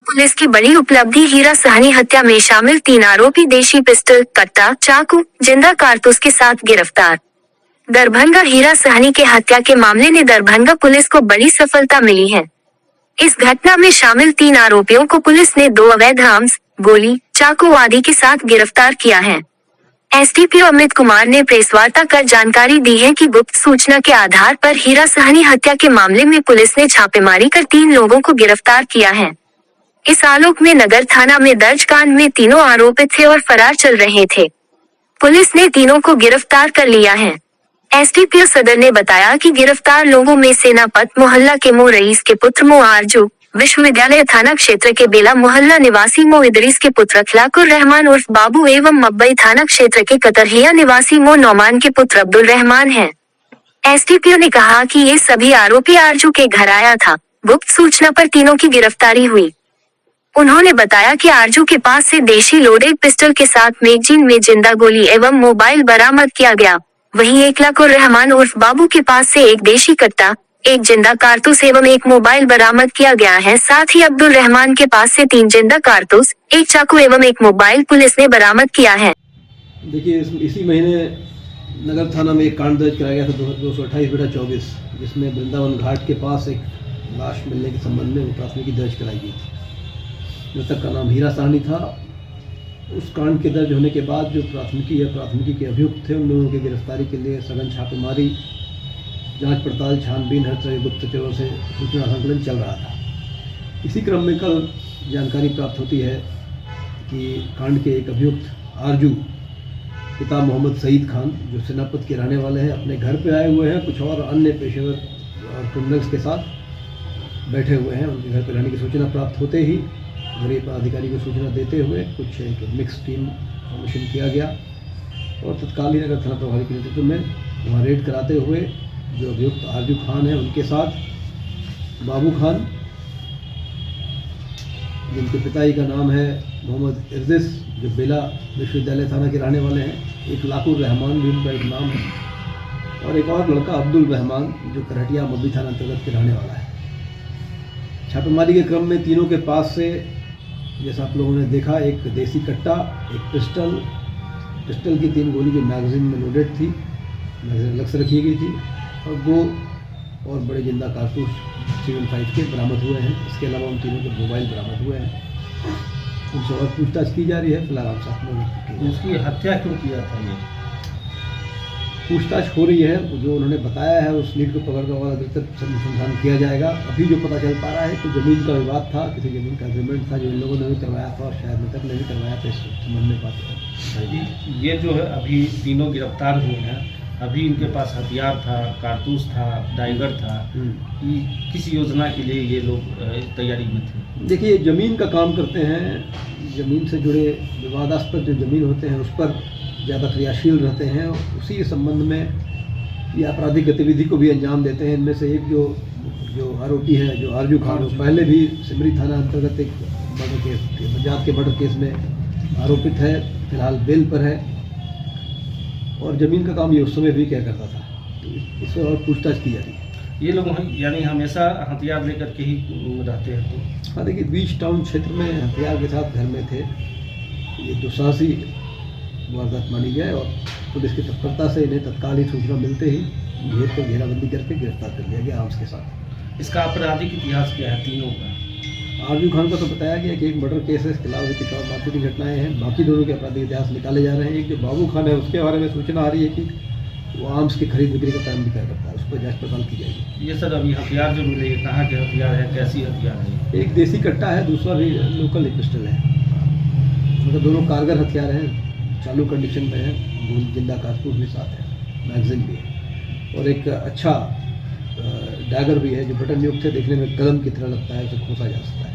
Police की बड़ी उपलब्धि। हीरा सहनी हत्या में शामिल 3 आरोपी देशी पिस्टल, कट्टा, चाकू, जिंदा कारतूस के साथ गिरफ्तार। दरभंगा। हीरा सहनी के हत्या के मामले में दरभंगा पुलिस को बड़ी सफलता मिली है। इस घटना में शामिल 3 आरोपियों को पुलिस ने 2 अवैध आर्म्स, गोली, चाकू आदि के साथ गिरफ्तार किया है। एसडीपीओ अमित कुमार ने प्रेसवार्ता कर जानकारी दी है कि गुप्त सूचना के आधार पर हीरा सहनी हत्या के मामले में पुलिस ने छापेमारी कर 3 लोगों को गिरफ्तार किया है। इस आलोक में नगर थाना में दर्ज कांड में तीनों आरोपित थे और फरार चल रहे थे। पुलिस ने तीनों को गिरफ्तार कर लिया है। एसडीपीओ सदर ने बताया कि गिरफ्तार लोगों में सेनापत मोहल्ला के मो रईस के पुत्र मो आरजू, विश्वविद्यालय थाना क्षेत्र के बेला मोहल्ला निवासी मो इदरीस के पुत्र अखलाकुर रहमान उर्फ बाबू एवं मब्बई थाना क्षेत्र के कतरहिया निवासी मो नौमान के पुत्र अब्दुल रहमान है। एसडीपीओ ने कहा कि ये सभी आरोपी आरजू के घर आया था। गुप्त सूचना पर तीनों की गिरफ्तारी हुई। उन्होंने बताया कि आरजू के पास से देशी लोडेड पिस्टल के साथ मैगजीन में जिंदा गोली एवं मोबाइल बरामद किया गया। वहीं अखलाकुर रहमान उर्फ बाबू के पास से एक देशी कट्टा, एक जिंदा कारतूस एवं एक मोबाइल बरामद किया गया है। साथ ही अब्दुल रहमान के पास से 3 जिंदा कारतूस, एक चाकू एवं एक मोबाइल पुलिस ने बरामद किया है। देखिए, इसी महीने नगर थाना में एक कांड दर्ज कराया गया था 228/24, जिसमें वृंदावन घाट के पास एक लाश मिलने के संबंध में प्राथमिकी दर्ज कराई गई थी। मृतक का नाम हीरा सहनी था। उस कांड के दर्ज होने के बाद जो प्राथमिकी के अभियुक्त थे, उन लोगों की गिरफ्तारी के लिए सघन छापेमारी, जांच पड़ताल, छानबीन, हर तरह गुप्तचरों से सूचना संकलन चल रहा था। इसी क्रम में कल जानकारी प्राप्त होती है कि कांड के एक अभियुक्त आरजू, पिता मोहम्मद सईद खान, जो सेनापत के रहने वाले हैं, अपने घर पे आए हुए हैं। कुछ और अन्य पेशेवर और क्रिमिनल्स के साथ बैठे हुए हैं। उनके घर पर रहने की सूचना प्राप्त होते ही वरीय पदाधिकारी को सूचना देते हुए कुछ एक मिक्स टीम फॉर्मेशन किया गया और तत्कालीन नगर थाना प्रभारी के नेतृत्व में वहाँ रेड कराते हुए जो अभियुक्त आरजू खान है, उनके साथ बाबू खान, जिनके पिताजी का नाम है मोहम्मद इदरीस, जो बेला विश्वविद्यालय थाना के रहने वाले हैं, एक अखलाकुर रहमान भी उनका एक नाम है, और एक और लड़का अब्दुल रहमान, जो करहटिया मब्बई थाना अंतर्गत के रहने वाला है। छापेमारी के क्रम में तीनों के पास से, जैसा आप लोगों ने देखा, एक देसी कट्टा, एक पिस्टल की 3 गोली जो मैगजीन में लोडेड थी, मैगजीन अलग से रखी गई थी, और 2 और बड़े जिंदा कारतूस 7.5 के बरामद हुए हैं। इसके अलावा उन तीनों के मोबाइल बरामद हुए हैं। उनसे और पूछताछ की जा रही है। फिलहाल साथ में उसकी हत्या क्यों किया था, ये पूछताछ हो रही है। जो उन्होंने बताया है उस लीड को पकड़कर और अधिकतर अनुसंधान किया जाएगा। अभी जो पता चल पा रहा है कि जमीन का विवाद था, किसी जमीन का एग्रीमेंट था जो इन लोगों ने भी करवाया था और शायद मृतक ने भी करवाया था। इस संबंध में बात है। ये जो है अभी तीनों गिरफ्तार हुए हैं, अभी इनके पास हथियार था, कारतूस था, डाइगर था, किस योजना के लिए ये लोग तैयारी में थे? देखिए, जमीन का काम करते हैं। जमीन से जुड़े विवादास्पद जो जमीन होते हैं उस पर ज़्यादा क्रियाशील रहते हैं। उसी संबंध में ये आपराधिक गतिविधि को भी अंजाम देते हैं। इनमें से एक जो आरोपी है, जो आरजू खान, पहले भी सिमरी थाना अंतर्गत एक मर्डर केस, पंजाब के मर्डर केस में आरोपित है। फिलहाल बेल पर है। और ज़मीन का काम ये उस समय भी क्या करता था, इस पर और पूछताछ की जा रही है। ये लोग यानी हमेशा हथियार लेकर के ही रहते हैं? तो हाँ, देखिए, बीच टाउन क्षेत्र में हथियार के साथ घर में थे। ये दुस्साहसी वारदात मानी जाए और पुलिस की तत्परता से इन्हें तत्काल ही सूचना मिलते ही घेर पर घेराबंदी करके गिरफ्तार कर लिया गया आर्म्स के साथ। इसका आपराधिक इतिहास क्या है तीनों का? आरजू खान का तो बताया गया कि एक मर्डर केस है, इसके अलावा भी बाकी की घटनाएं हैं। बाकी दोनों के आपराधिक इतिहास निकाले जा रहे हैं। एक जो बाबू खान है, उसके बारे में सूचना आ रही है कि वो आर्म्स की खरीद बिक्री का काम भी करता है। उस पर जांच पड़ताल की जाएगी। ये सर अभी हथियार जो मिले, कहाँ के हथियार है, कैसी हथियार है? एक देसी कट्टा है, दूसरा भी लोकल एक पिस्टल है। मतलब दोनों कारगर हथियार हैं, चालू कंडीशन में है। जिंदा कारतूस भी साथ है, मैगजीन भी है, और एक अच्छा डैगर भी है जो बटन युक्त है। देखने में कलम की तरह लगता है, उसे खोसा जा सकता है।